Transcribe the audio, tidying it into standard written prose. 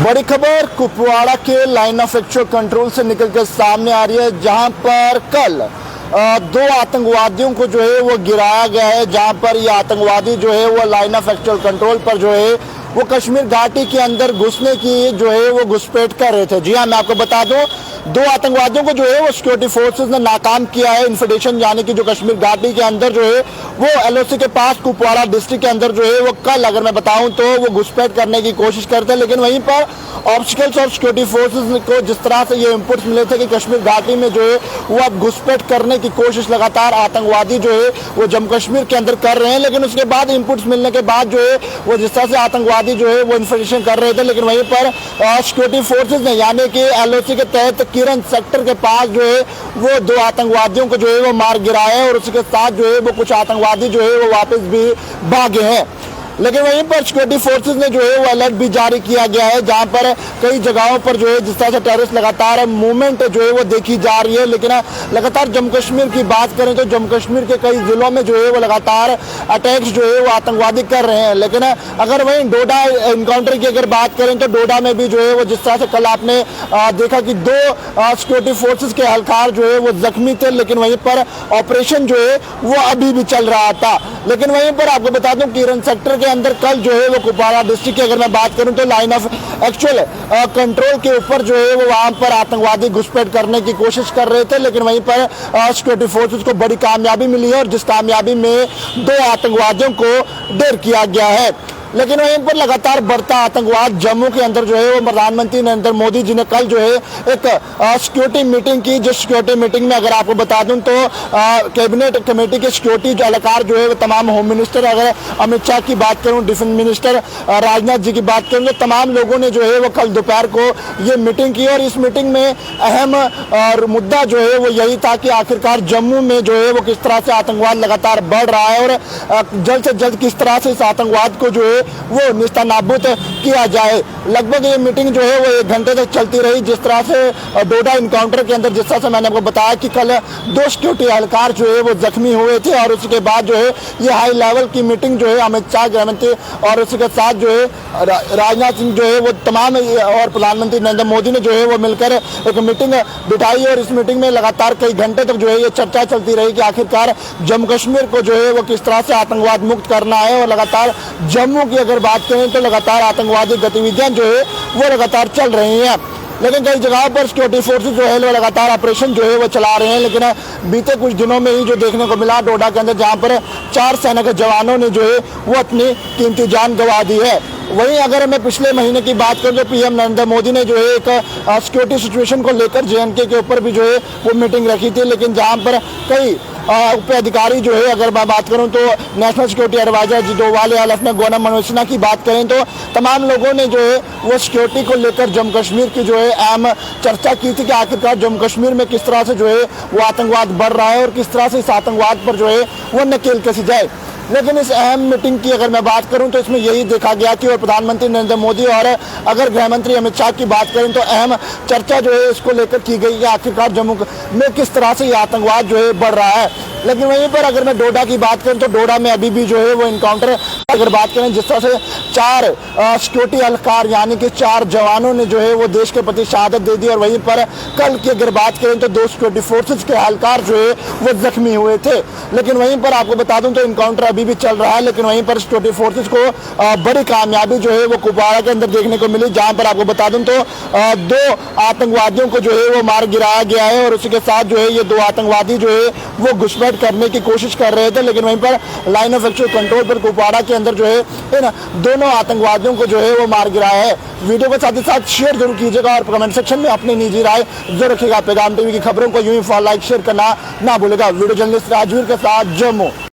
बड़ी खबर कुपवाड़ा के लाइन ऑफ एक्चुअल कंट्रोल से निकल कर सामने आ रही है, जहां पर कल दो आतंकवादियों को जो है वो गिराया गया है। जहां पर ये आतंकवादी जो है वो लाइन ऑफ एक्चुअल कंट्रोल पर जो है वो कश्मीर घाटी के अंदर घुसने की जो है वो घुसपैठ कर रहे थे। जी हाँ, मैं आपको बता दूं, दो आतंकवादियों को जो है वो सिक्योरिटी फोर्सेस ने नाकाम किया है। इन्फिल्ट्रेशन यानी कि जो कश्मीर घाटी के अंदर जो है वो एलओसी के पास कुपवाड़ा डिस्ट्रिक्ट के अंदर जो है वो कल अगर मैं बताऊं तो वो घुसपैठ करने की कोशिश करते हैं, लेकिन वहीं पर ऑब्स्टिकल्स और सिक्योरिटी फोर्सेस को जिस तरह से ये इनपुट्स मिले थे कि कश्मीर घाटी में जो है वो अब घुसपैठ करने की कोशिश लगातार आतंकवादी जो है वो जम्मू कश्मीर के अंदर कर रहे हैं। लेकिन उसके बाद इनपुट्स मिलने के बाद जो है वो जिस तरह से आतंकवादी जो है वो इन्फिल्ट्रेशन कर रहे थे, लेकिन वहीं पर सिक्योरिटी फोर्सेज ने यानी कि एलओसी के तहत किरण सेक्टर के पास जो है वो दो आतंकवादियों को जो है वो मार गिराया है और उसके साथ जो है वो कुछ आतंकवादी जो है वो वापस भी भागे हैं। लेकिन वहीं पर सिक्योरिटी फोर्सेज ने जो है वो अलर्ट भी जारी किया गया है, जहां पर कई जगहों पर जो है जिस तरह से टेररिस्ट लगातार मूवमेंट जो है वो देखी जा रही है। लेकिन लगातार जम्मू कश्मीर की बात करें तो जम्मू कश्मीर के कई जिलों में जो है वो लगातार अटैक्स जो है वो आतंकवादी कर रहे हैं। लेकिन अगर वहीं डोडा इनकाउंटर की अगर बात करें तो डोडा में भी जो है वो जिस तरह से कल आपने देखा कि दो सिक्योरिटी फोर्सेज के एहलकार जो है वो जख्मी थे, लेकिन वहीं पर ऑपरेशन जो है वो अभी भी चल रहा था। लेकिन वहीं पर आपको बता दूं किरण सेक्टर के अंदर कल जो है वो कुपवाड़ा डिस्ट्रिक्ट की अगर मैं बात करूं तो लाइन ऑफ एक्चुअल कंट्रोल के ऊपर जो है वो वहां पर आतंकवादी घुसपैठ करने की कोशिश कर रहे थे, लेकिन वहीं पर सिक्योरिटी फोर्सेस को बड़ी कामयाबी मिली है और जिस कामयाबी में दो आतंकवादियों को ढेर किया गया है। लेकिन वहीं पर लगातार बढ़ता आतंकवाद जम्मू के अंदर जो है वो प्रधानमंत्री नरेंद्र मोदी जी ने कल जो है एक सिक्योरिटी मीटिंग की, जिस सिक्योरिटी मीटिंग में अगर आपको बता दूं तो कैबिनेट कमेटी के सिक्योरिटी जो एहलकार जो है वो तमाम होम मिनिस्टर, अगर अमित शाह की बात करूं, डिफेंस मिनिस्टर राजनाथ जी की बात करूं, तो तमाम लोगों ने जो है वो कल दोपहर को ये मीटिंग की और इस मीटिंग में अहम मुद्दा जो है वो यही था कि आखिरकार जम्मू में जो है वो किस तरह से आतंकवाद लगातार बढ़ रहा है और जल्द से जल्द किस तरह से इस आतंकवाद को जो है वो निस्तानाबूद किया जाए। लगभग ये मीटिंग जो है वो 1 घंटे तक चलती रही। जिस तरह से डोडा इनकाउंटर के अंदर जिस तरह से मैंने आपको बताया कि कल दो सिक्योरिटी एहलकार जो है वो जख्मी हुए थे और उसके बाद जो है ये हाई लेवल की मीटिंग जो है अमित शाह गृहमंत्री और उसके साथ जो है राजनाथ सिंह जो है वो तमाम और प्रधानमंत्री नरेंद्र मोदी ने जो है वो मिलकर एक मीटिंग बिठाई और इस मीटिंग में लगातार कई घंटे तक जो है ये चर्चा चलती रही कि आखिरकार जम्मू कश्मीर को जो है वो किस तरह से आतंकवाद मुक्त करना है। और लगातार जम्मू की अगर बात करें तो लगातार आतंकवादी गतिविधियां जो है वो लगातार चल रही हैं, लेकिन कई जगहों पर सिक्योरिटी फोर्सेज जो है वो लगातार ऑपरेशन जो है वो चला रहे हैं। लेकिन बीते कुछ दिनों में ही जो देखने को मिला डोडा के अंदर, जहां पर 4 सेना के जवानों ने जो है वो अपनी कीमती जान गंवा दी है। वहीं अगर मैं पिछले महीने की बात करूं तो पीएम नरेंद्र मोदी ने जो है एक सिक्योरिटी सिचुएशन को लेकर जेएनके के ऊपर भी जो है वो मीटिंग रखी थी, लेकिन जहां पर कई उप अधिकारी जो है, अगर मैं बात करूं तो नेशनल सिक्योरिटी एडवाइजर जी डोवाल लेफ्टिनेंट गवर्नर मनोज सिन्हा की बात करें तो तमाम लोगों ने जो है वो सिक्योरिटी को लेकर जम्मू कश्मीर की जो है अहम चर्चा की थी कि आखिरकार जम्मू कश्मीर में किस तरह से जो है वो आतंकवाद बढ़ रहा है और किस तरह से इस आतंकवाद पर जो है वो नकेल कसी जाए। लेकिन इस अहम मीटिंग की अगर मैं बात करूं तो इसमें यही देखा गया कि और प्रधानमंत्री नरेंद्र मोदी और अगर गृहमंत्री अमित शाह की बात करें तो अहम चर्चा जो है इसको लेकर की गई कि आखिरकार जम्मू में किस तरह से ये आतंकवाद जो है बढ़ रहा है। लेकिन वहीं पर अगर मैं डोडा की बात करूं तो डोडा में अभी भी जो है वो इनकाउंटर अगर बात करें जिस तरह से 4 सिक्योरिटी एहलकार यानी कि 4 जवानों ने जो है वो देश के प्रति शहादत दे दी और वहीं पर कल की अगर बात करें तो 2 सिक्योरिटी फोर्सेज के एहलकार जो है वो जख्मी हुए थे। लेकिन वहीं पर आपको बता दूं तो इनकाउंटर अभी भी चल रहा है, लेकिन वहीं पर सिक्योरिटी फोर्सेज को बड़ी कामयाबी जो है वो कुपवाड़ा के अंदर देखने को मिली, जहां पर आपको बता दूं तो 2 आतंकवादियों को जो है वो मार गिराया गया है और उसके साथ जो है ये 2 आतंकवादी जो है वो घुसपैठ करने की कोशिश कर रहे थे। लेकिन वहीं पर लाइन ऑफ एक्चुअल कंट्रोल पर कुपवाड़ा के अंदर जो है इन दोनों आतंकवादियों को जो है वो मार गिराया है। वीडियो को साथ ही साथ शेयर जरूर कीजिएगा और कमेंट सेक्शन में अपनी निजी राय जरूर रखिएगा। पैगाम टीवी की खबरों को यूं ही फॉलो, लाइक, शेयर करना ना भूलेगा। वीडियो जर्नलिस्ट राजवीर के साथ जम्मू।